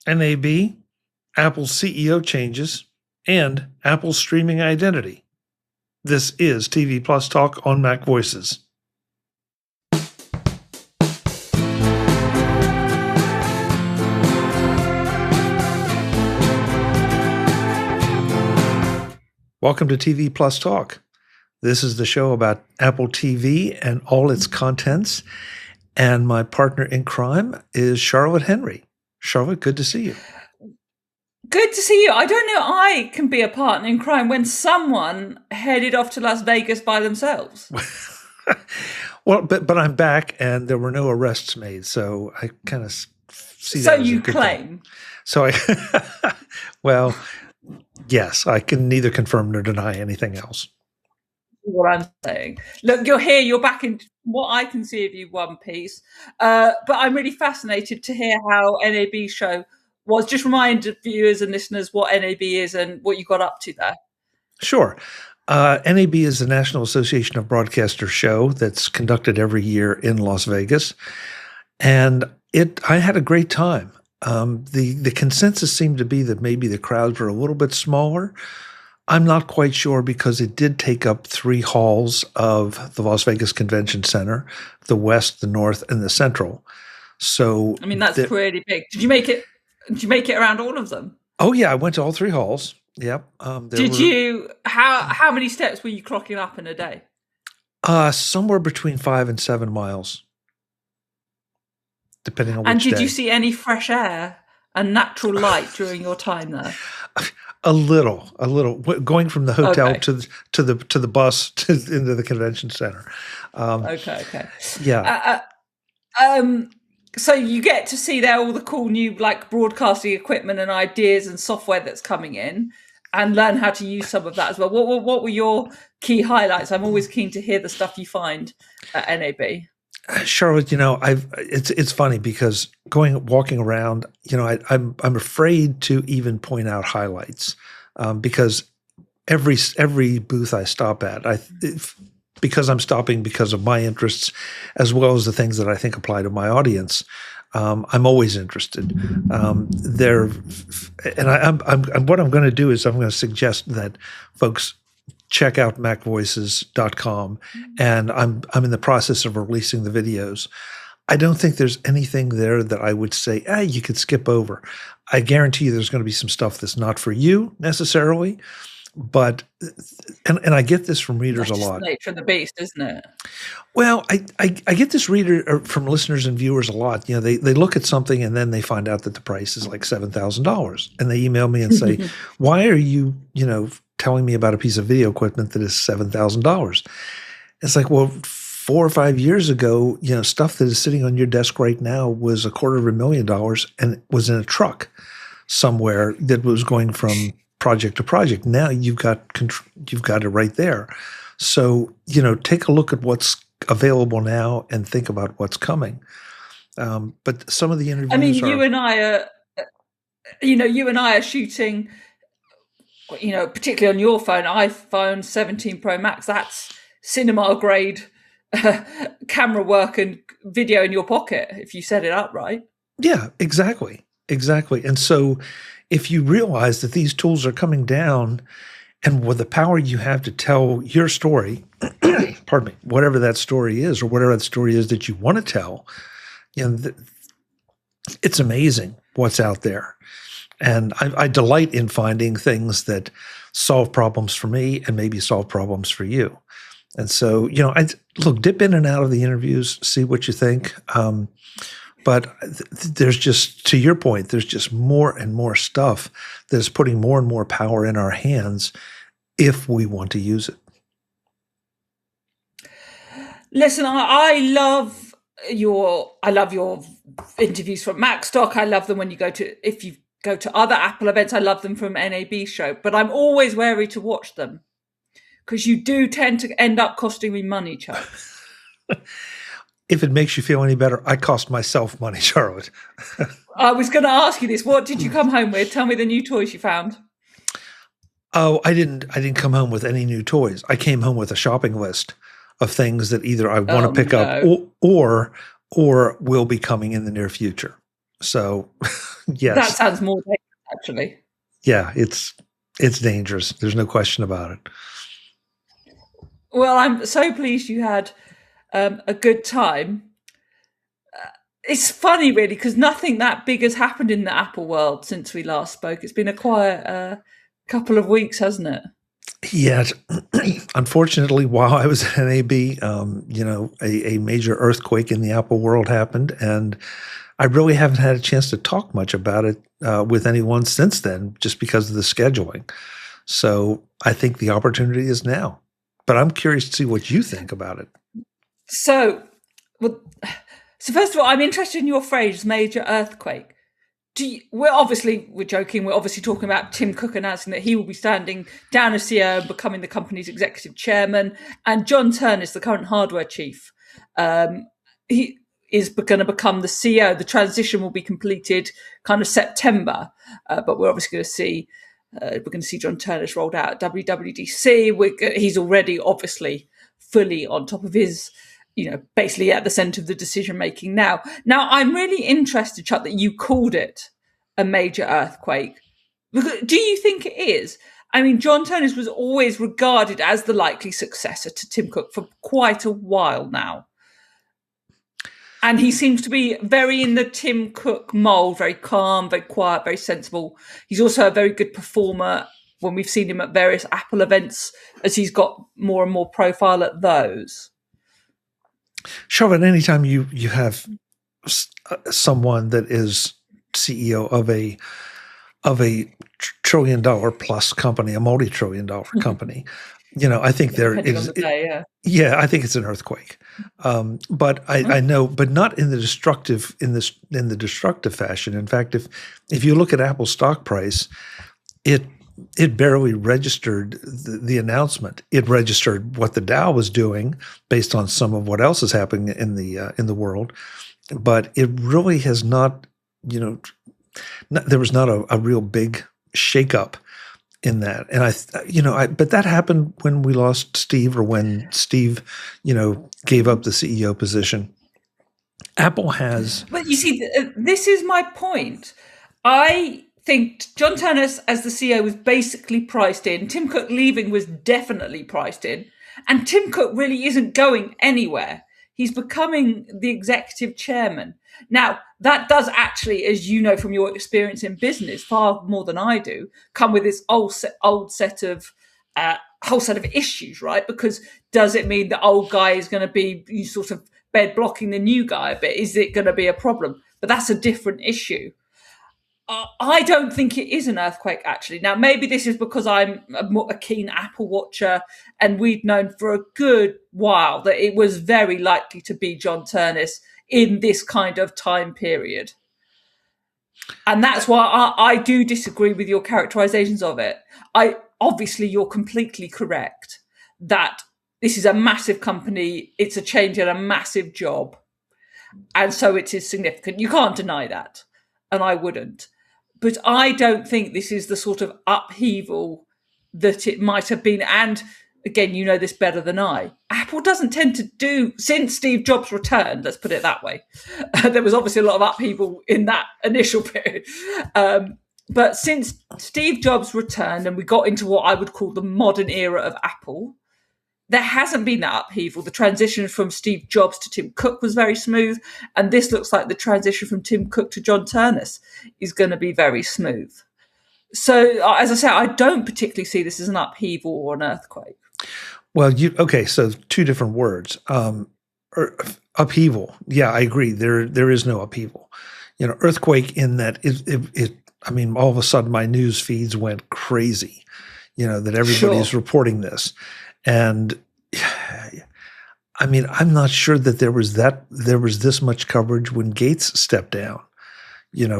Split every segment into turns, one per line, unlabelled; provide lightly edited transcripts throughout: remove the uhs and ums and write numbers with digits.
NAB, Apple's CEO changes, and Apple's streaming identity. This is TV Plus Talk on MacVoices. Welcome to TV Plus Talk. This is the show about Apple TV and all its contents. And my partner in crime is Charlotte Henry. Charlotte, good to see you.
Good to see you. I don't know I can be a partner in crime when someone headed off to Las Vegas by themselves.
Well, but I'm back and there were no arrests made, so I kind of see that.
So
as
you
a good
claim.
thing. So well, yes, I can neither confirm nor deny anything else.
What I'm saying. Look, you're here, you're back in what I can see of you one piece. But I'm really fascinated to hear how NAB show was. Just remind viewers and listeners what NAB is and what you got up to there.
Sure. NAB is the National Association of Broadcasters show that's conducted every year in Las Vegas. And I had a great time. The consensus seemed to be that maybe the crowds were a little bit smaller. I'm not quite sure because it did take up 3 halls of the Las Vegas Convention Center, the West, the North, and the Central. So
I mean, that's pretty big. Did you make it around all of them?
Oh yeah, I went to all 3 halls. Yep.
How many steps were you clocking up in a day?
Somewhere between 5 and 7 miles, depending on which day.
And did you see any fresh air and natural light during your time there?
A little. Going from the hotel to the bus into the convention center.
Okay.
Yeah.
So you get to see there all the cool new broadcasting equipment and ideas and software that's coming in, and learn how to use some of that as well. What were your key highlights? I'm always keen to hear the stuff you find at NAB.
Charlotte, it's funny because walking around, I'm afraid to even point out highlights because every booth I stop at, because I'm stopping because of my interests as well as the things that I think apply to my audience. I'm always interested. What I'm going to do is I'm going to suggest that folks check out MacVoices.com, and I'm in the process of releasing the videos. I don't think there's anything there that I would say, you could skip over. I guarantee you there's going to be some stuff that's not for you necessarily, but and I get this from readers
that's
a lot.
That's the nature of the beast, isn't it?
Well, I get this from listeners and viewers a lot. They look at something and then they find out that the price is like $7,000, and they email me and say, "Why are you telling me about a piece of video equipment that is $7,000?" It's like, well, 4 or 5 years ago, stuff that is sitting on your desk right now was $250,000 and was in a truck somewhere that was going from project to project. Now you've got it right there. So, take a look at what's available now and think about what's coming. But some of the interviews
you and I are shooting, particularly on your phone, iPhone 17 Pro Max, that's cinema grade camera work and video in your pocket if you set it up right.
Yeah, exactly. And so if you realize that these tools are coming down, and with the power you have to tell your story, pardon me, whatever that story is or whatever that story is that you want to tell, it's amazing what's out there. And I delight in finding things that solve problems for me and maybe solve problems for you. And so, dip in and out of the interviews, see what you think. But there's just, to your point, there's just more and more stuff that's putting more and more power in our hands if we want to use it.
Listen, I love your interviews from Macstock. I love them when if you go to other Apple events. I love them from NAB show, but I'm always wary to watch them because you do tend to end up costing me money, Chuck.
If it makes you feel any better, I cost myself money, Charlotte.
I was going to ask you this. What did you come home with? Tell me the new toys you found.
Oh, I didn't come home with any new toys. I came home with a shopping list of things that either I want to pick up or will be coming in the near future. So,
That
yes,
sounds more dangerous, actually.
yeah, it's dangerous. There's no question about it.
Well, I'm so pleased you had a good time. It's funny, really, because nothing that big has happened in the Apple world since we last spoke. It's been a quiet couple of weeks, hasn't it?
Yeah, unfortunately, while I was at NAB, a major earthquake in the Apple world happened, and I really haven't had a chance to talk much about it with anyone since then, just because of the scheduling. So I think the opportunity is now. But I'm curious to see what you think about it.
So, well, so first of all, I'm interested in your phrase "major earthquake." We're joking. We're obviously talking about Tim Cook announcing that he will be standing down as CEO and becoming the company's executive chairman, and John Ternus, the current hardware chief, he is going to become the CEO. The transition will be completed kind of September, but we're obviously going to see John Ternus rolled out at WWDC. He's already obviously fully on top of his, basically at the center of the decision making now. Now, I'm really interested, Chuck, that you called it a major earthquake. Do you think it is? I mean, John Ternus was always regarded as the likely successor to Tim Cook for quite a while now. And he seems to be very in the Tim Cook mold, very calm, very quiet, very sensible. He's also a very good performer when we've seen him at various Apple events, as he's got more and more profile at those.
Sure, but anytime you have someone that is CEO of a $1 trillion plus company, a multi-trillion-dollar company, I think there is. I think it's an earthquake, but I know, but not in the destructive fashion. In fact, if you look at Apple's stock price, it barely registered the announcement. It registered what the Dow was doing based on some of what else is happening in the world, but it really has not. There was not a real big shakeup in that. And but that happened when we lost Steve, or when Steve, gave up the CEO position. Apple has.
But you see, this is my point. I think John Ternus as the CEO was basically priced in. Tim Cook leaving was definitely priced in. And Tim Cook really isn't going anywhere. He's becoming the executive chairman. Now, that does actually, as you know from your experience in business, far more than I do, come with this whole set of issues, right? Because does it mean the old guy is going to be sort of bed blocking the new guy a bit? Is it going to be a problem? But that's a different issue. I don't think it is an earthquake, actually. Now, maybe this is because I'm a keen Apple watcher, and we'd known for a good while that it was very likely to be John Ternus in this kind of time period. And that's why I do disagree with your characterizations of it. Obviously, you're completely correct that this is a massive company. It's a change and a massive job. And so it is significant. You can't deny that. And I wouldn't. But I don't think this is the sort of upheaval that it might have been. And again, you know this better than I. Apple doesn't tend to do, since Steve Jobs returned, let's put it that way. There was obviously a lot of upheaval in that initial period. But since Steve Jobs returned and we got into what I would call the modern era of Apple, there hasn't been that upheaval. The transition from Steve Jobs to Tim Cook was very smooth. And this looks like the transition from Tim Cook to John Ternus is going to be very smooth. So, as I say, I don't particularly see this as an upheaval or an earthquake.
Well, so two different words. Upheaval. Yeah, I agree. There is no upheaval. Earthquake in that I mean, all of a sudden my news feeds went crazy, that everybody's reporting this. And I mean, I'm not sure that there was this much coverage when Gates stepped down,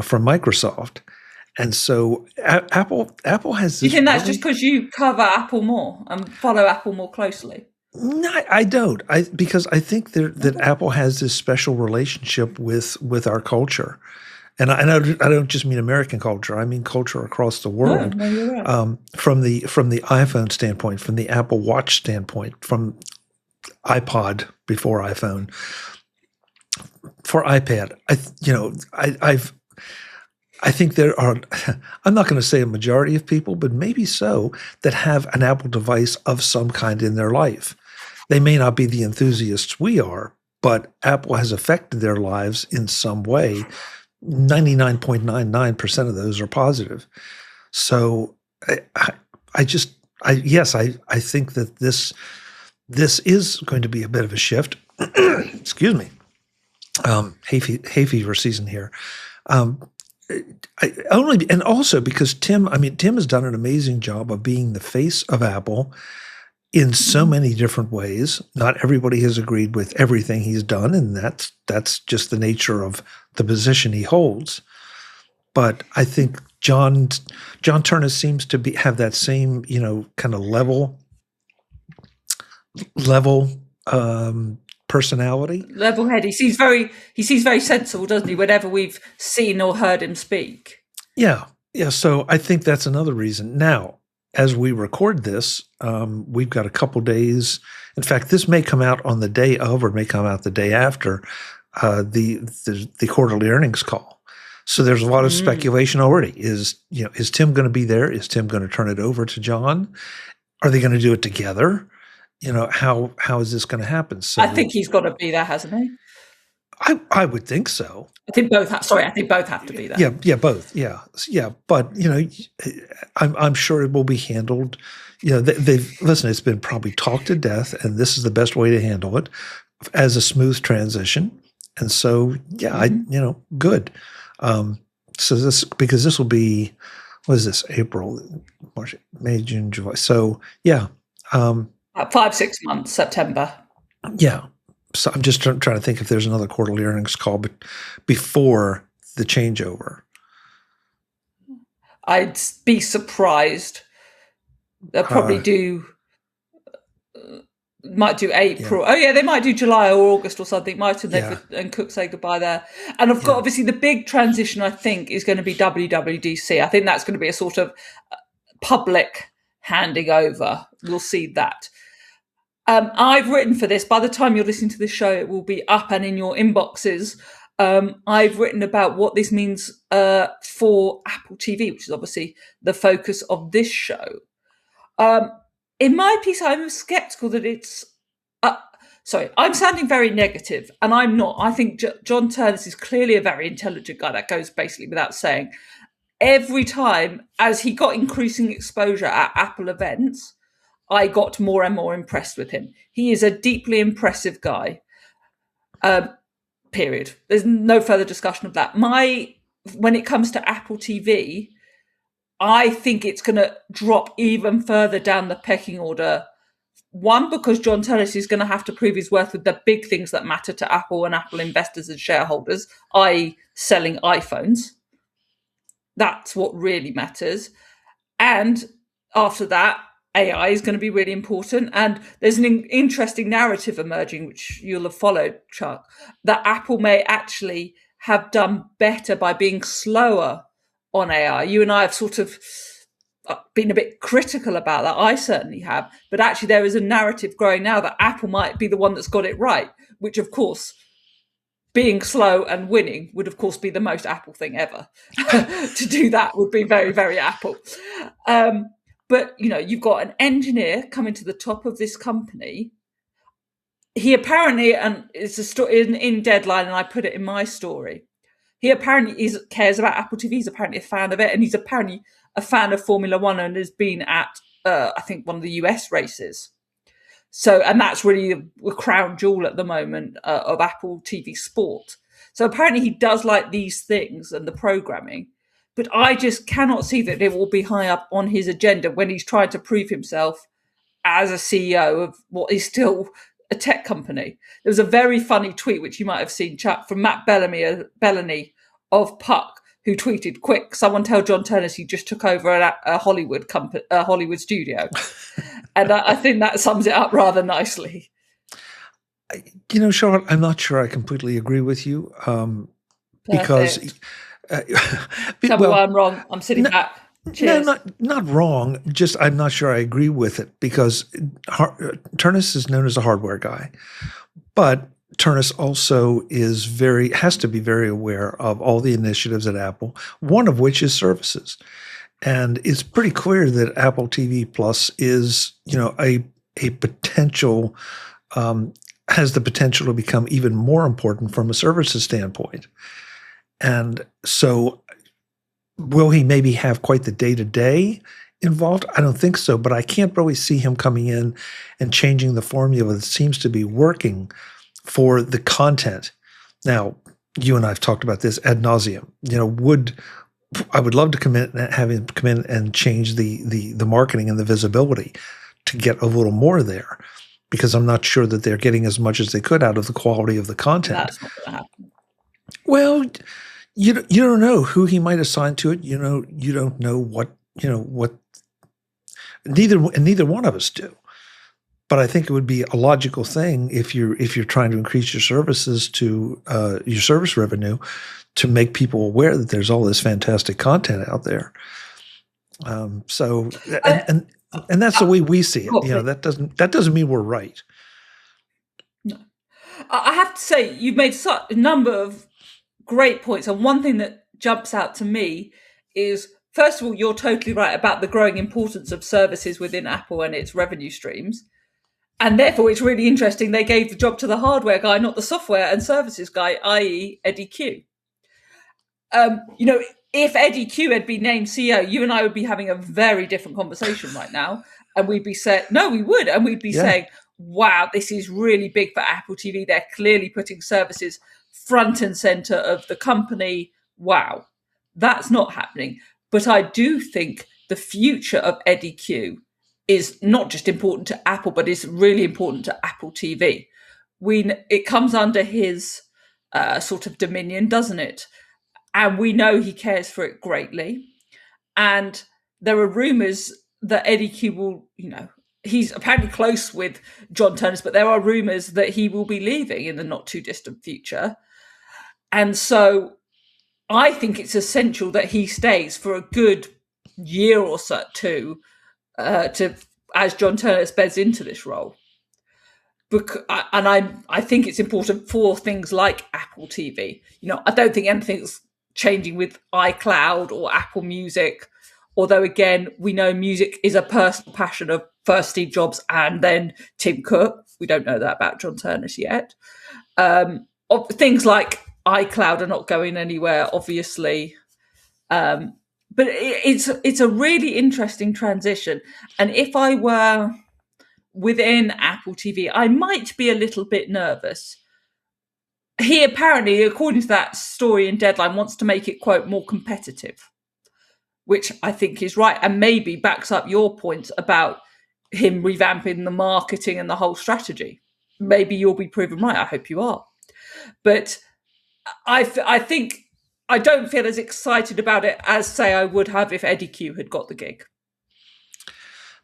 from Microsoft. And so Apple has this.
You think that's just because you cover Apple more and follow Apple more closely?
No, I don't. Because I think that Apple has this special relationship with our culture. And I don't just mean American culture. I mean culture across the world.
No, you're right.
From the iPhone standpoint, from the Apple Watch standpoint, from iPod before iPhone, for iPad. I think there are, I'm not going to say a majority of people, but maybe so, that have an Apple device of some kind in their life. They may not be the enthusiasts we are, but Apple has affected their lives in some way. 99.99% of those are positive. So I think that this is going to be a bit of a shift. Excuse me. Hay fever season here. And also because Tim has done an amazing job of being the face of Apple in so many different ways. Not everybody has agreed with everything he's done, and that's just the nature of the position he holds. But I think John Ternus seems to have that same, kind of level personality.
Level-headed. He seems very sensible, doesn't he, whenever we've seen or heard him speak?
Yeah. So I think that's another reason. Now, as we record this, we've got a couple days. In fact, this may come out on the day of, or may come out the day after the quarterly earnings call. So there's a lot of speculation already. Is Tim going to be there? Is Tim going to turn it over to John? Are they going to do it together? How is this going to happen? So
I think he's got to be there, hasn't he?
I would think so.
I think both have to be there.
Yeah, both. Yeah. But I'm sure it will be handled. Listen. It's been probably talked to death, and this is the best way to handle it as a smooth transition. And so, good. So this will be, what is this? April, March, May, June, July. So yeah.
5-6 months, September.
Yeah. So I'm just trying to think if there's another quarterly earnings call, but before the changeover.
I'd be surprised. They'll probably might do April. Yeah. Oh yeah, they might do July or August or something. And Cook say goodbye there. And I've got obviously the big transition. I think is going to be WWDC. I think that's going to be a sort of public handing over. We'll see that. I've written for this. By the time you're listening to this show, it will be up and in your inboxes. I've written about what this means for Apple TV, which is obviously the focus of this show. In my piece, I'm skeptical that it's... I'm sounding very negative, and I'm not. I think John Ternus is clearly a very intelligent guy. That goes basically without saying. Every time, as he got increasing exposure at Apple events, I got more and more impressed with him. He is a deeply impressive guy. Period. There's no further discussion of that. When it comes to Apple TV, I think it's going to drop even further down the pecking order. One, because John Ternus is going to have to prove his worth with the big things that matter to Apple and Apple investors and shareholders, i.e. selling iPhones. That's what really matters. And after that, AI is going to be really important. And there's an interesting narrative emerging, which you'll have followed, Chuck, that Apple may actually have done better by being slower on AI. You and I have sort of been a bit critical about that. I certainly have. But actually, there is a narrative growing now that Apple might be the one that's got it right, which, of course, being slow and winning would, of course, be the most Apple thing ever. To do that would be very, very Apple. But, you've got an engineer coming to the top of this company. He apparently, and it's a story in Deadline, and I put it in my story, he apparently cares about Apple TV. He's apparently a fan of it, and he's apparently a fan of Formula One and has been at, I think, one of the US races. So, and that's really the crown jewel at the moment of Apple TV Sport. So apparently he does like these things and the programming, but I just cannot see that it will be high up on his agenda when he's trying to prove himself as a CEO of what is still a tech company. There was a very funny tweet, which you might have seen, Chuck, from Matt Bellamy of Puck, who tweeted, "Quick, someone tell John Ternus he just took over a Hollywood studio." And I think that sums it up rather nicely.
Charlotte, I'm not sure I completely agree with you because...
Tell me why I'm wrong. I'm sitting back. Cheers.
No, not wrong. Just I'm not sure I agree with it because Ternus is known as a hardware guy. But Ternus also has to be very aware of all the initiatives at Apple, one of which is services. And it's pretty clear that Apple TV Plus is, a potential, has the potential to become even more important from a services standpoint. And so will he maybe have quite the day-to-day involved? I don't think so, but I can't really see him coming in and changing the formula that seems to be working for the content. Now, you and I have talked about this ad nauseum. I would love to have him come in and change the marketing and the visibility to get a little more there, because I'm not sure that they're getting as much as they could out of the quality of the content.
That's not going to happen.
Well, you don't know who he might assign to it. You don't know what neither one of us do. But I think it would be a logical thing if you're trying to increase your services to your service revenue, to make people aware that there's all this fantastic content out there. And that's the way we see it. That doesn't mean we're right.
No, I have to say you've made such a number of great points, and one thing that jumps out to me is, first of all, you're totally right about the growing importance of services within Apple and its revenue streams. And therefore, it's really interesting they gave the job to the hardware guy, not the software and services guy, i.e. Eddie Q. If Eddie Q had been named CEO, you and I would be having a very different conversation right now. And we'd be saying, no, we would. And we'd be saying, wow, this is really big for Apple TV. They're clearly putting services front and center of the company. Wow, that's not happening. But I do think the future of Eddie Q is not just important to Apple, but it's really important to Apple TV. It comes under his sort of dominion, doesn't it? And we know he cares for it greatly. And there are rumors that Eddie Q will, he's apparently close with John Ternus, but there are rumors that he will be leaving in the not too distant future. And so I think it's essential that he stays for a good year or so too, as John Ternus beds into this role. I think it's important for things like Apple TV. I don't think anything's changing with iCloud or Apple Music, although again, we know music is a personal passion of first Steve Jobs and then Tim Cook. We don't know that about John Ternus yet. Things like iCloud are not going anywhere, obviously. But it's a really interesting transition. And if I were within Apple TV, I might be a little bit nervous. He apparently, according to that story in Deadline, wants to make it, quote, more competitive, which I think is right, and maybe backs up your point about him revamping the marketing and the whole strategy. Maybe you'll be proven right. I hope you are. But I think I don't feel as excited about it as, say, I would have if Eddie Q had got the gig.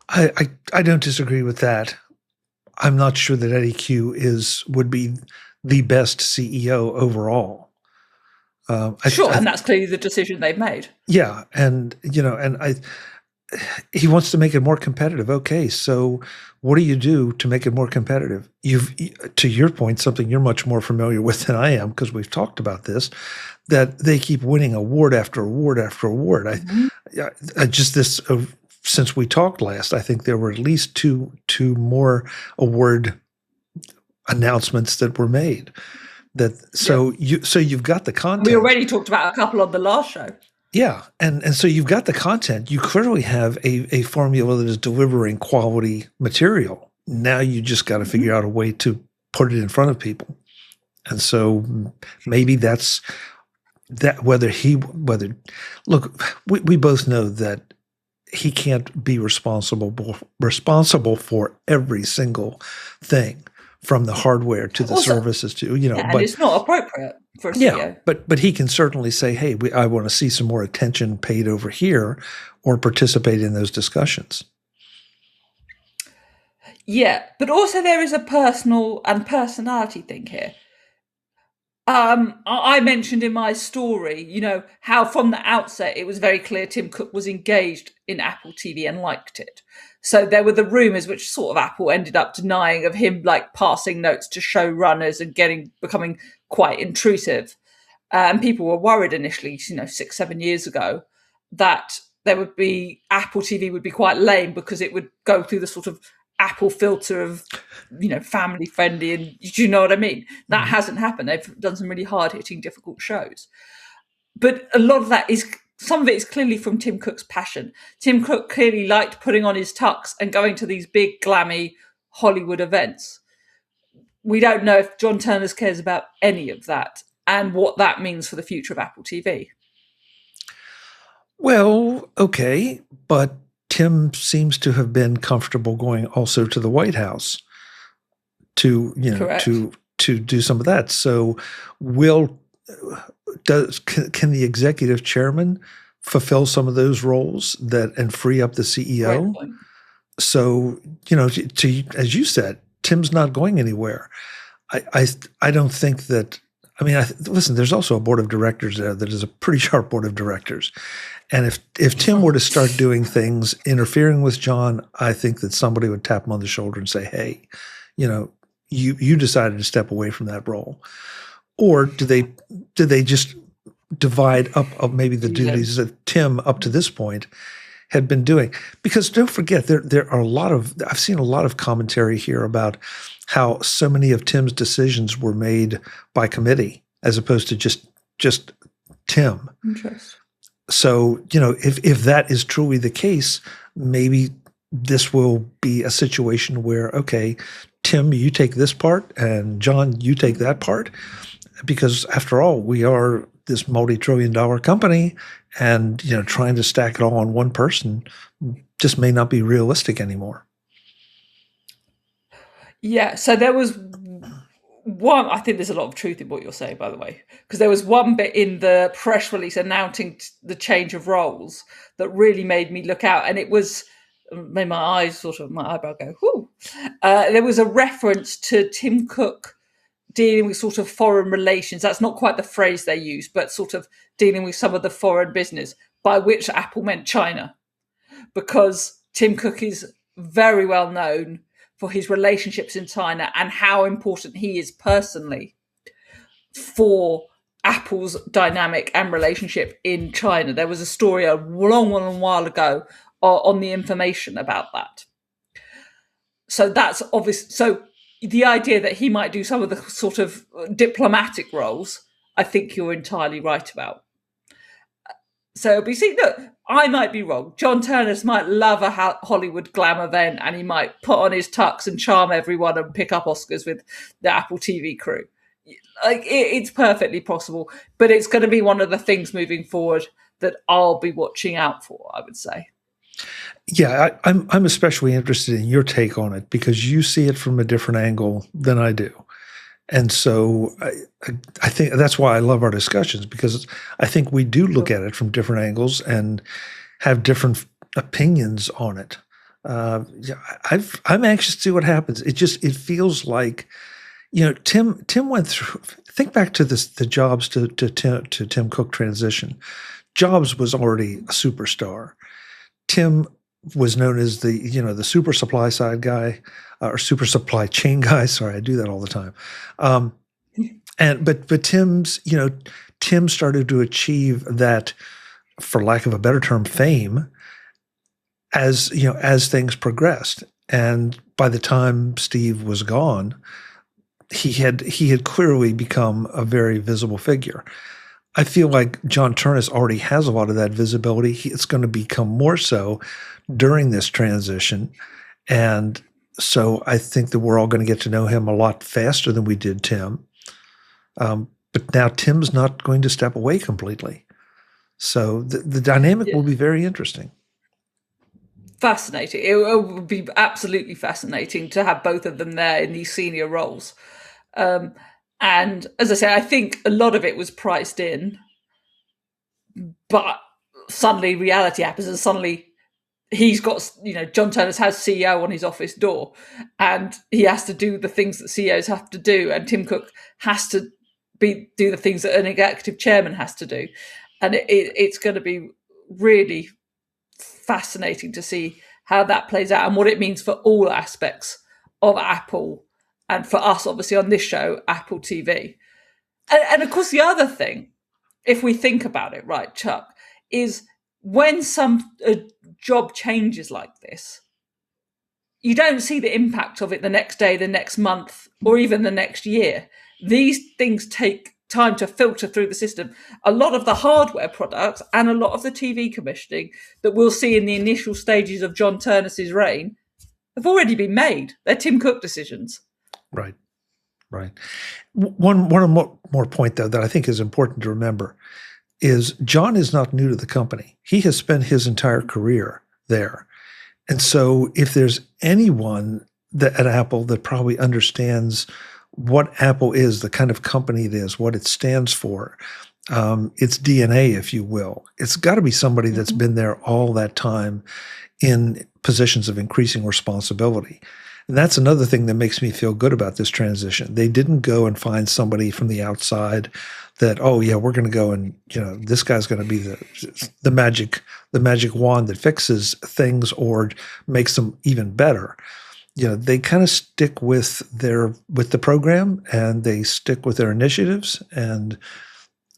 I don't disagree with that. I'm not sure that Eddie Q would be the best CEO overall.
And that's clearly the decision they've made.
Yeah, he wants to make it more competitive. Okay, so what do you do to make it more competitive? To your point, something you're much more familiar with than I am, because we've talked about this, that they keep winning award after award after award. Mm-hmm. Since we talked last, I think there were at least two more award announcements that were made. You've got the content.
We already talked about a couple on the last show.
Yeah, and so you've got the content. You clearly have a formula that is delivering quality material. Now you just got to figure out a way to put it in front of people. And so maybe that's that. Look, we both know that he can't be responsible for every single thing, from the hardware to the services to,
and it's not appropriate for a CEO.
Yeah, but he can certainly say, hey, I want to see some more attention paid over here, or participate in those discussions.
Yeah, but also there is a personal and personality thing here. I mentioned in my story, how from the outset it was very clear Tim Cook was engaged in Apple TV and liked it. So there were the rumors, which sort of Apple ended up denying, of him like passing notes to showrunners and becoming quite intrusive. And people were worried initially, 6-7 years ago, that Apple TV would be quite lame because it would go through the sort of Apple filter of, family friendly, and do you know what I mean? That hasn't happened. They've done some really hard hitting, difficult shows. But a lot of that some of it is clearly from Tim Cook's passion. Tim Cook clearly liked putting on his tux and going to these big, glammy Hollywood events. We don't know if John Ternus cares about any of that and what that means for the future of Apple TV.
Well, okay, but Tim seems to have been comfortable going also to the White House to do some of that. So can the executive chairman fulfill some of those roles and free up the CEO? So, as you said, Tim's not going anywhere. I don't think that. I mean, listen, there's also a board of directors there that is a pretty sharp board of directors. And if Tim were to start doing things interfering with John, I think that somebody would tap him on the shoulder and say, hey, you decided to step away from that role. Or do they just divide up maybe the duties that Tim up to this point had been doing? Because don't forget, there are I've seen a lot of commentary here about how so many of Tim's decisions were made by committee as opposed to just Tim.
Interesting.
So, if that is truly the case, maybe this will be a situation where, okay, Tim, you take this part, and John, you take that part, because after all, we are this multi-trillion-dollar company, and trying to stack it all on one person just may not be realistic anymore. Yeah.
So there was one. I think there's a lot of truth in what you're saying, by the way, because there was one bit in the press release announcing the change of roles that really made me look out, and it made my eyebrow go, whoo. There was a reference to Tim Cook dealing with sort of foreign relations. That's not quite the phrase they use, but sort of dealing with some of the foreign business, by which Apple meant China, because Tim Cook is very well known for his relationships in China and how important he is personally for Apple's dynamic and relationship in China. There was a story a long while ago on The Information about that. So that's obvious. So the idea that he might do some of the sort of diplomatic roles, I think you're entirely right about. So look, I might be wrong. John Ternus might love a Hollywood glam event, and he might put on his tux and charm everyone and pick up Oscars with the Apple TV crew. It's perfectly possible, but it's going to be one of the things moving forward that I'll be watching out for, I would say.
Yeah, I'm especially interested in your take on it because you see it from a different angle than I do. And so I think that's why I love our discussions, because I think we do look at it from different angles and have different opinions on it. I'm anxious to see what happens. It feels like, Tim went through. Think back to the Jobs to Tim Cook transition. Jobs was already a superstar. Tim was known as the super supply side guy, or super supply chain guy. Sorry, I do that all the time. But Tim started to achieve that, for lack of a better term, fame as things progressed. And by the time Steve was gone, he had clearly become a very visible figure. I feel like John Ternus already has a lot of that visibility. It's going to become more so during this transition. And so I think that we're all going to get to know him a lot faster than we did Tim. But now Tim's not going to step away completely. So the dynamic will be very interesting.
Fascinating. It would be absolutely fascinating to have both of them there in these senior roles. And as I say, I think a lot of it was priced in, but suddenly reality happens, and suddenly he's got, John Ternus has CEO on his office door, and he has to do the things that CEOs have to do, and Tim Cook has to do the things that an executive chairman has to do. And it's going to be really fascinating to see how that plays out and what it means for all aspects of Apple, and for us, obviously, on this show, Apple TV. And of course, the other thing, if we think about it, right, Chuck, is when a job changes like this, you don't see the impact of it the next day, the next month, or even the next year. These things take time to filter through the system. A lot of the hardware products and a lot of the TV commissioning that we'll see in the initial stages of John Ternus's reign have already been made. They're Tim Cook decisions.
Right. One more point, though, that I think is important to remember is John is not new to the company. He has spent his entire career there. And so if there's anyone at Apple that probably understands what Apple is, the kind of company it is, what it stands for, its DNA, if you will, it's got to be somebody that's been there all that time in positions of increasing responsibility. And that's another thing that makes me feel good about this transition. They didn't go and find somebody from the outside that, oh yeah, we're going to go and, this guy's going to be the magic wand that fixes things or makes them even better. They kind of stick with the program, and they stick with their initiatives, and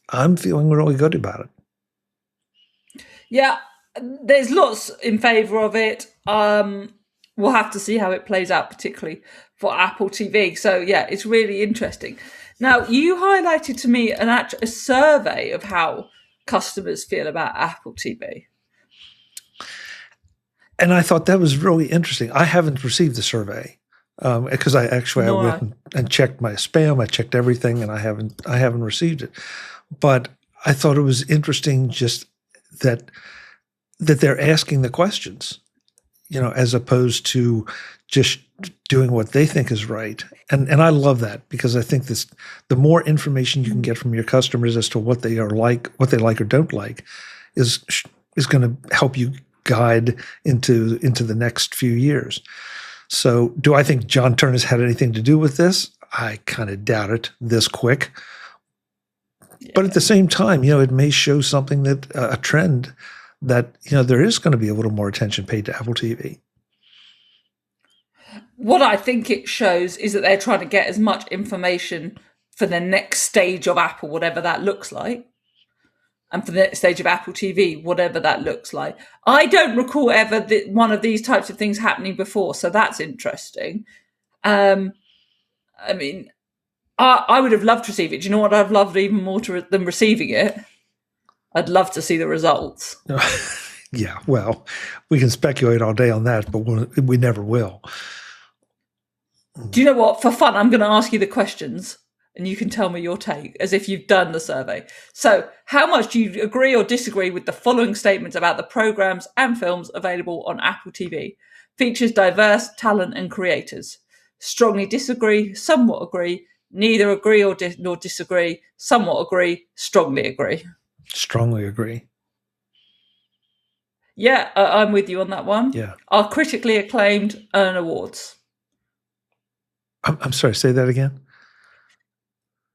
I'm feeling really good about it.
Yeah, there's lots in favor of it. We'll have to see how it plays out, particularly for Apple TV. So yeah, it's really interesting. Now, you highlighted to me a survey of how customers feel about Apple TV. And
I thought that was really interesting. I haven't received the survey because I went and checked my spam. I checked everything, and I haven't received it. But I thought it was interesting just that they're asking the questions, as opposed to just doing what they think is right. And I love that, because I think the more information you can get from your customers as to what they like or don't like is going to help you guide into the next few years. So do I think John Ternus had anything to do with this? I kind of doubt it this quick. Yeah. But at the same time, it may show something that a trend that, there is going to be a little more attention paid to Apple TV.
What I think it shows is that they're trying to get as much information for the next stage of Apple, whatever that looks like, and for the next stage of Apple TV, whatever that looks like. I don't recall ever one of these types of things happening before, so that's interesting. I would have loved to receive it. Do you know what I've loved even more than receiving it? I'd love to see the results.
Yeah, well, we can speculate all day on that, but we never will.
Do you know what? For fun, I'm going to ask you the questions, and you can tell me your take as if you've done the survey. So, how much do you agree or disagree with the following statements about the programs and films available on Apple TV? Features diverse talent and creators. Strongly disagree, somewhat agree, neither agree nor disagree, somewhat agree, strongly agree.
Strongly agree.
Yeah, I'm with you on that one.
Yeah.
Are critically acclaimed, earn awards.
I'm sorry, say that again.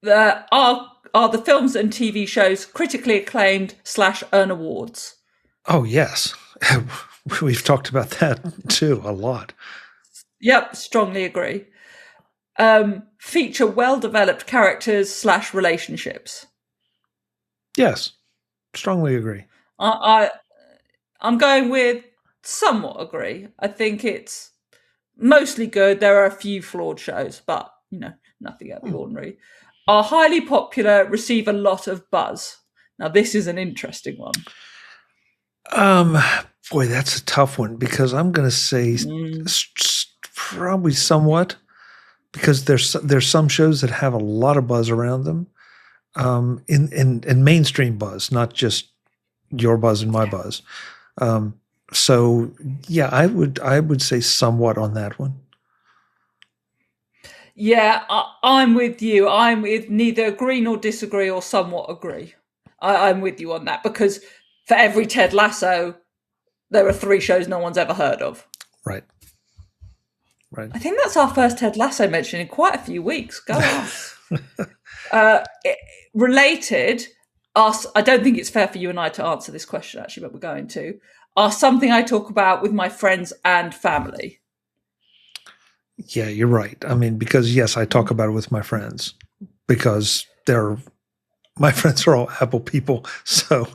Are the films and TV shows critically acclaimed / earn awards?
Oh, yes. We've talked about that too a lot.
Yep, strongly agree. Feature well-developed characters / relationships.
Yes, strongly agree.
I'm going with somewhat agree. I think it's mostly good. There are a few flawed shows, but nothing out of the ordinary. Are highly popular, receive a lot of buzz. Now, this is an interesting one.
Boy, that's a tough one, because I'm going to say probably somewhat, because there's some shows that have a lot of buzz around them, in mainstream buzz, not just your buzz and my buzz. So yeah, I would say somewhat on that one.
Yeah, I'm with you. I'm with neither agree nor disagree or somewhat agree. I'm with you on that, because for every Ted Lasso, there are 3 shows no one's ever heard of.
Right.
I think that's our first Ted Lasso mention in quite a few weeks. Go on. Related, I don't think it's fair for you and I to answer this question, actually, but we're going to. Are something I talk about with my friends and family.
Yeah, you're right. I mean, because yes, I talk about it with my friends because my friends are all Apple people. So,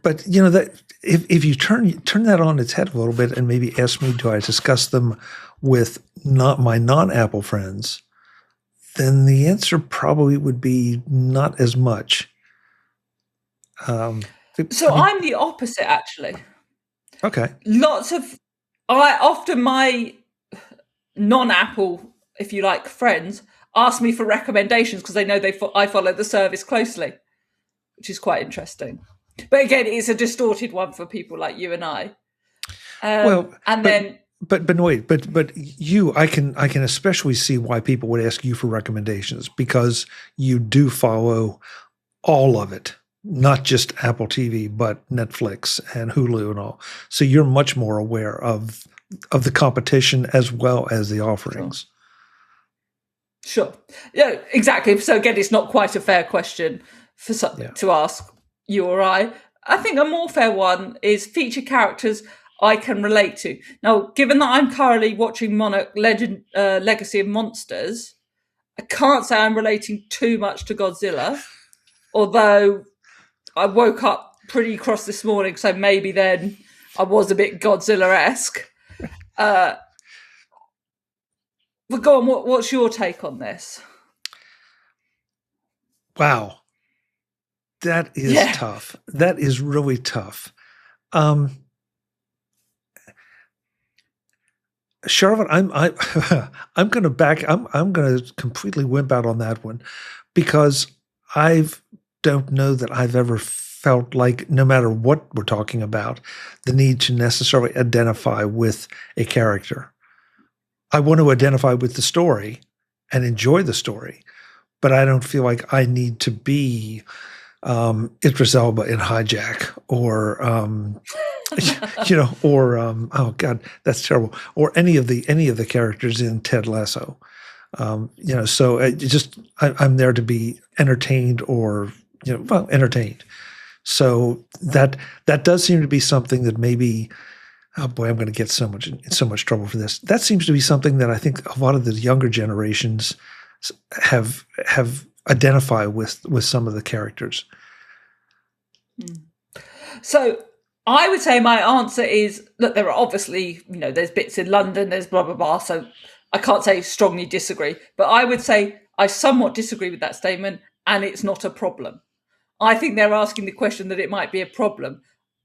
but that if you turn that on its head a little bit and maybe ask me, do I discuss them with not my non-Apple friends? Then the answer probably would be not as much.
I'm the opposite, actually.
Okay.
Often my non-Apple, if you like, friends ask me for recommendations because they know I follow the service closely, which is quite interesting. But again, it's a distorted one for people like you and I.
But you, I can especially see why people would ask you for recommendations because you do follow all of it, not just Apple TV, but Netflix and Hulu and all. So you're much more aware of the competition as well as the offerings.
Sure. Yeah, exactly. So again, it's not quite a fair question to ask you or I. I think a more fair one is feature characters I can relate to. Now, given that I'm currently watching Monarch Legacy of Monsters, I can't say I'm relating too much to Godzilla, although I woke up pretty cross this morning, so maybe then I was a bit Godzilla-esque. But go on, what's your take on this?
Wow. That is tough. That is really tough. Charlotte, I'm going to completely wimp out on that one because I don't know that I've ever felt like, no matter what we're talking about, the need to necessarily identify with a character. I want to identify with the story and enjoy the story, but I don't feel like I need to be Idris Elba in Hijack or oh God, that's terrible. Or any of the characters in Ted Lasso. So I'm there to be entertained or entertained. So that does seem to be something that maybe. Oh boy, I'm going to get in so much trouble for this. That seems to be something that I think a lot of the younger generations have identified with some of the characters.
So I would say my answer is, look, there are obviously, there's bits in London, there's blah, blah, blah. So I can't say strongly disagree, but I would say I somewhat disagree with that statement and it's not a problem. I think they're asking the question that it might be a problem.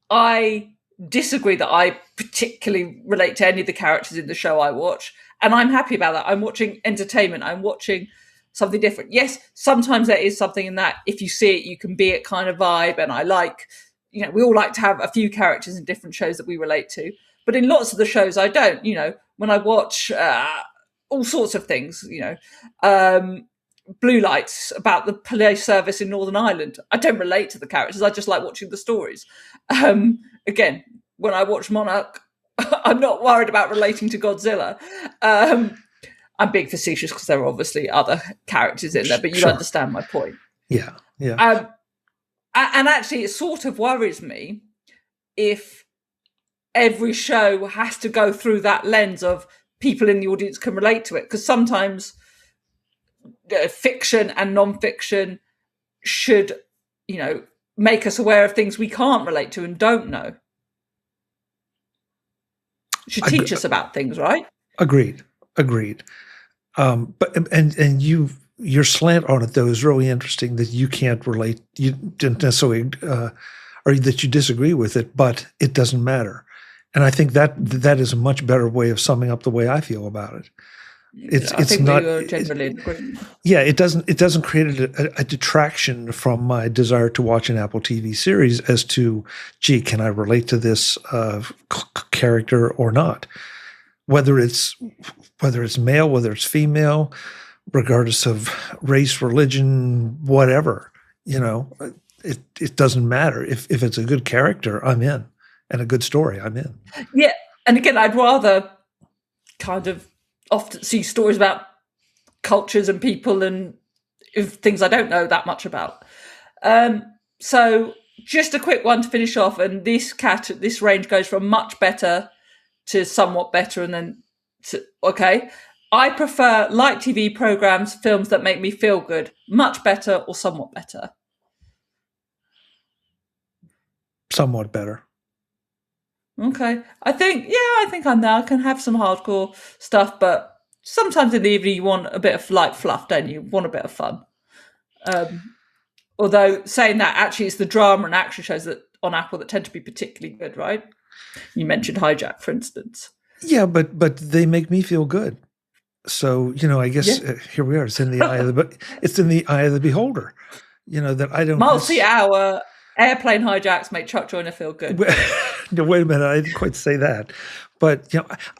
I disagree that I particularly relate to any of the characters in the show I watch, and I'm happy about that. I'm watching entertainment. I'm watching something different. Yes, sometimes there is something in that. If you see it, you can be it kind of vibe, and I like, we all like to have a few characters in different shows that we relate to, but in lots of the shows I don't. When I watch all sorts of things, Blue Lights about the police service in Northern Ireland, I don't relate to the characters. I just like watching the stories. Again, when I watch Monarch, I'm not worried about relating to Godzilla. I'm being facetious because there are obviously other characters in there, but you understand my point.
Yeah.
And actually, it sort of worries me if every show has to go through that lens of people in the audience can relate to it, because sometimes fiction and non-fiction should, make us aware of things we can't relate to and don't know. Should teach us about things, right? Agreed.
But your slant on it though is really interesting, that you can't relate, you didn't necessarily, or that you disagree with it, but it doesn't matter. And I think that is a much better way of summing up the way I feel about it.
I think we were generally agreeing.
Yeah, it doesn't create a detraction from my desire to watch an Apple TV series as to, gee, can I relate to this character or not? Whether it's male, whether it's female, regardless of race, religion, whatever, it doesn't matter. If it's a good character, I'm in, and a good story, I'm in.
Yeah, and again, I'd rather kind of often see stories about cultures and people and things I don't know that much about. So just a quick one to finish off, and this range goes from much better to somewhat better, and then okay. I prefer light TV programs, films that make me feel good, much better or somewhat better.
Somewhat better.
Okay. I think I'm there. I can have some hardcore stuff, but sometimes in the evening you want a bit of light fluff, don't you? Want a bit of fun. Although saying that, actually it's the drama and action shows that on Apple that tend to be particularly good, right? You mentioned Hijack, for instance.
Yeah, but they make me feel good. So, I guess here we are. It's in the eye of the beholder. That I don't
multi-hour airplane hijacks make Chuck Joyner feel good.
No, wait a minute. I didn't quite say that. But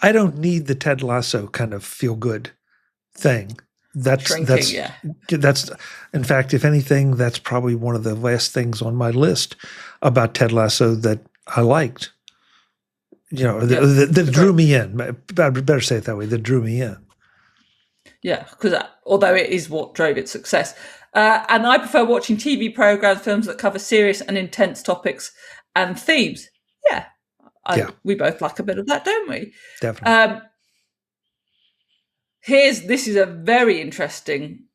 I don't need the Ted Lasso kind of feel good thing. That's in fact, if anything, that's probably one of the last things on my list about Ted Lasso that I liked. That drew me in. Better say it that way. That drew me in.
Yeah, because although it is what drove its success. And I prefer watching TV programs, films that cover serious and intense topics and themes. Yeah. We both like a bit of that, don't we?
Definitely.
This is a very interesting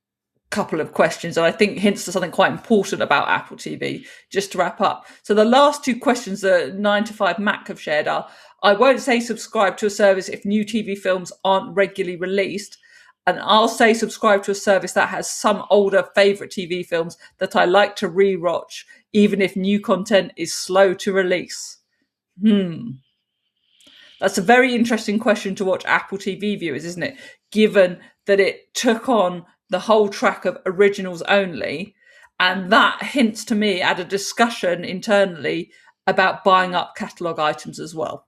couple of questions, and I think hints to something quite important about Apple TV, just to wrap up. So the last two questions that 9 to 5 Mac have shared are, I won't say subscribe to a service if new TV films aren't regularly released, and I'll say subscribe to a service that has some older favourite TV films that I like to rewatch, even if new content is slow to release. That's a very interesting question to watch Apple TV viewers, isn't it? Given that it took on the whole track of originals only, and that hints to me at a discussion internally about buying up catalogue items as well.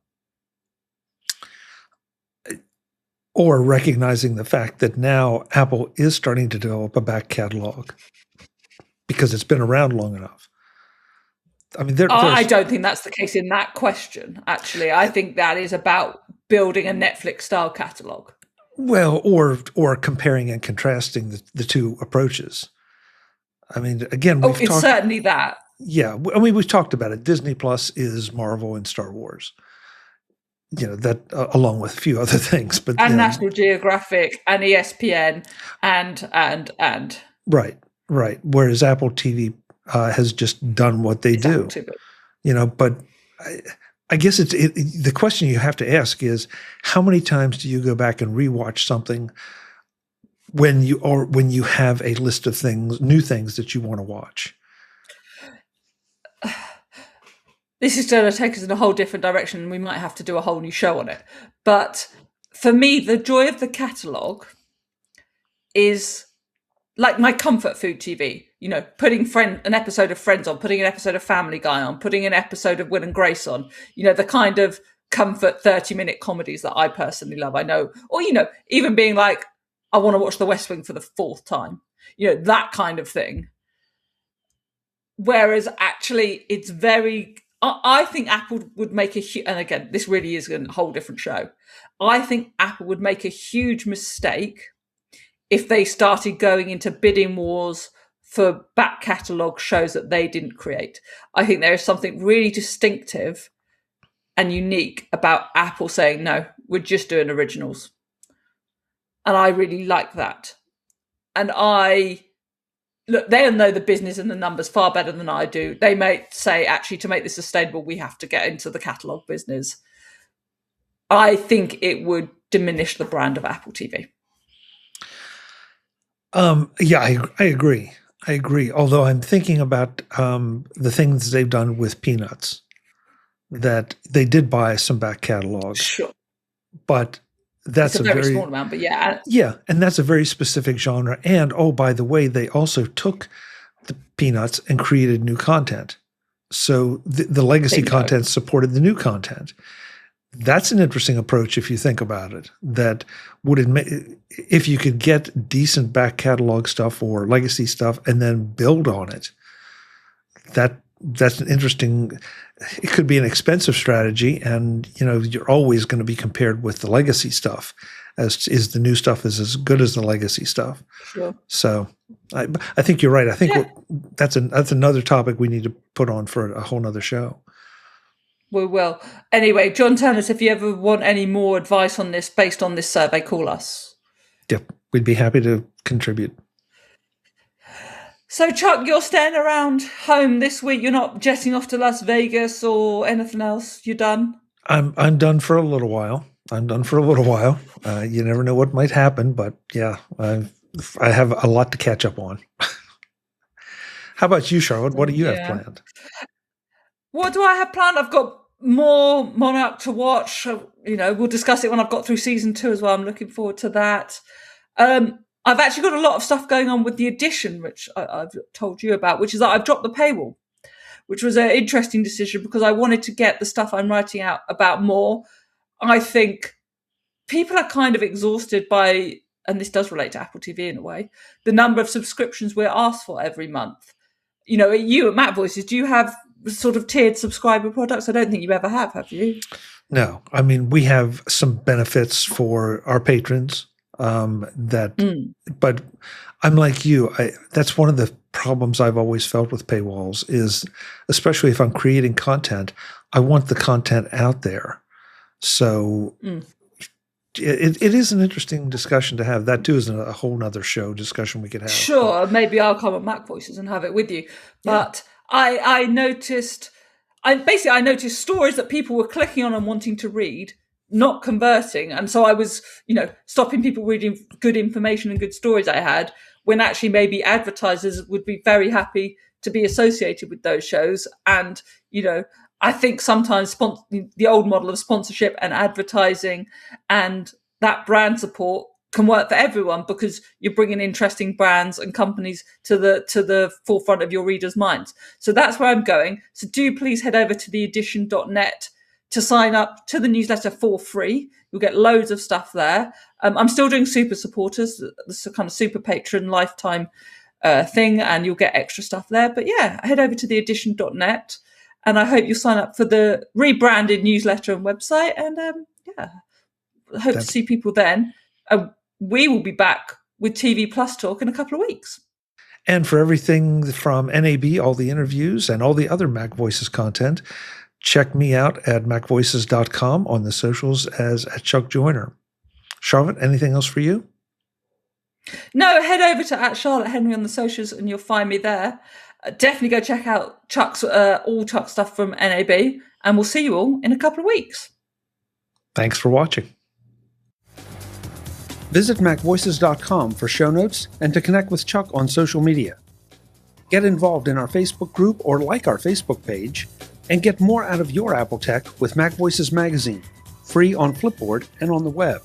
Or recognizing the fact that now Apple is starting to develop a back catalog because it's been around long enough. I mean,
I don't think that's the case in that question, actually. I think that is about building a Netflix-style catalog.
Well, or comparing and contrasting the two approaches. I mean, again,
it's certainly that.
Yeah, I mean, we've talked about it. Disney Plus is Marvel and Star Wars. That along with a few other things, but
National Geographic and ESPN and
right. Whereas Apple TV has just done what they do. But I guess the question you have to ask is, how many times do you go back and rewatch something when you have a list of new things that you want to watch?
This is going to take us in a whole different direction, and we might have to do a whole new show on it. But for me, the joy of the catalogue is like my comfort food TV. Putting an episode of Friends on, putting an episode of Family Guy on, putting an episode of Will and Grace on. The kind of comfort 30-minute comedies that I personally love. I know, or even being like, I want to watch The West Wing for the 4th time. That kind of thing. Whereas actually, it's very. I think Apple would make and again, this really is a whole different show. I think Apple would make a huge mistake if they started going into bidding wars for back catalogue shows that they didn't create. I think there is something really distinctive and unique about Apple saying, no, we're just doing originals. And I really like that. And look, they know the business and the numbers far better than I do. They may say, actually, to make this sustainable, we have to get into the catalogue business. I think it would diminish the brand of Apple TV.
Yeah, I agree. Although I'm thinking about the things they've done with Peanuts, that they did buy some back catalog.
Sure.
But that's
a very small amount, but yeah.
Yeah, and that's a very specific genre. And, by the way, they also took the Peanuts and created new content. So the legacy content supported the new content. That's an interesting approach if you think about it. That would if you could get decent back catalog stuff or legacy stuff and then build on it, that's an interesting. It could be an expensive strategy, and you're always going to be compared with the legacy stuff, as is the new stuff is as good as the legacy stuff.
Sure.
So I think you're right. I think that's another topic we need to put on for a whole nother show.
We will. Anyway, John Ternus, if you ever want any more advice on this based on this survey, call us.
Yep, we'd be happy to contribute.
So, Chuck, you're staying around home this week. You're not jetting off to Las Vegas or anything else. You're done?
I'm done for a little while. You never know what might happen, but yeah, I have a lot to catch up on. How about you, Charlotte? What do you have planned?
What do I have planned? I've got more Monarch to watch. We'll discuss it when I've got through season 2 as well. I'm looking forward to that. I've actually got a lot of stuff going on with the edition, which I've told you about, which is that I've dropped the paywall, which was an interesting decision because I wanted to get the stuff I'm writing out about more. I think people are kind of exhausted by, and this does relate to Apple TV in a way, the number of subscriptions we're asked for every month. You at MacVoices, do you have sort of tiered subscriber products? I don't think you ever have you? No.
I mean, we have some benefits for our patrons but I'm like you. That's one of the problems I've always felt with paywalls is, especially if I'm creating content, I want the content out there. So it is an interesting discussion to have. That too is a whole nother show discussion we could have.
Sure, maybe I'll come on MacVoices and have it with you. But I noticed stories that people were clicking on and wanting to read, not converting. And so I was, stopping people reading good information and good stories I had, when actually maybe advertisers would be very happy to be associated with those shows. And, I think sometimes the old model of sponsorship and advertising and that brand support can work for everyone because you're bringing interesting brands and companies to the forefront of your readers' minds. So that's where I'm going. So do please head over to theedition.net to sign up to the newsletter for free. You'll get loads of stuff there. I'm still doing super supporters, this kind of super patron lifetime thing, and you'll get extra stuff there. But yeah, head over to theedition.net, and I hope you'll sign up for the rebranded newsletter and website. And I hope to see people then. We will be back with TV Plus talk in a couple of weeks.
And for everything from NAB, all the interviews and all the other MacVoices content, check me out at MacVoices.com, on the socials as @ChuckJoyner. Charlotte, anything else for you?
No, head over to @CharlotteHenry on the socials and you'll find me there. Definitely go check out Chuck's all Chuck stuff from NAB, and we'll see you all in a couple of weeks.
Thanks for watching. Visit MacVoices.com for show notes and to connect with Chuck on social media. Get involved in our Facebook group or like our Facebook page, and get more out of your Apple tech with MacVoices Magazine, free on Flipboard and on the web.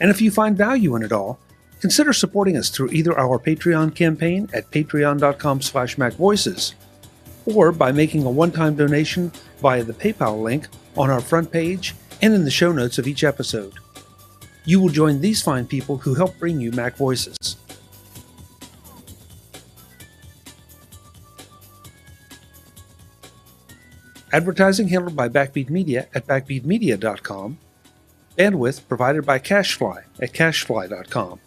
And if you find value in it all, consider supporting us through either our Patreon campaign at patreon.com/MacVoices, or by making a one-time donation via the PayPal link on our front page and in the show notes of each episode. You will join these fine people who help bring you MacVoices. Advertising handled by Backbeat Media at backbeatmedia.com. Bandwidth provided by CashFly at cashfly.com.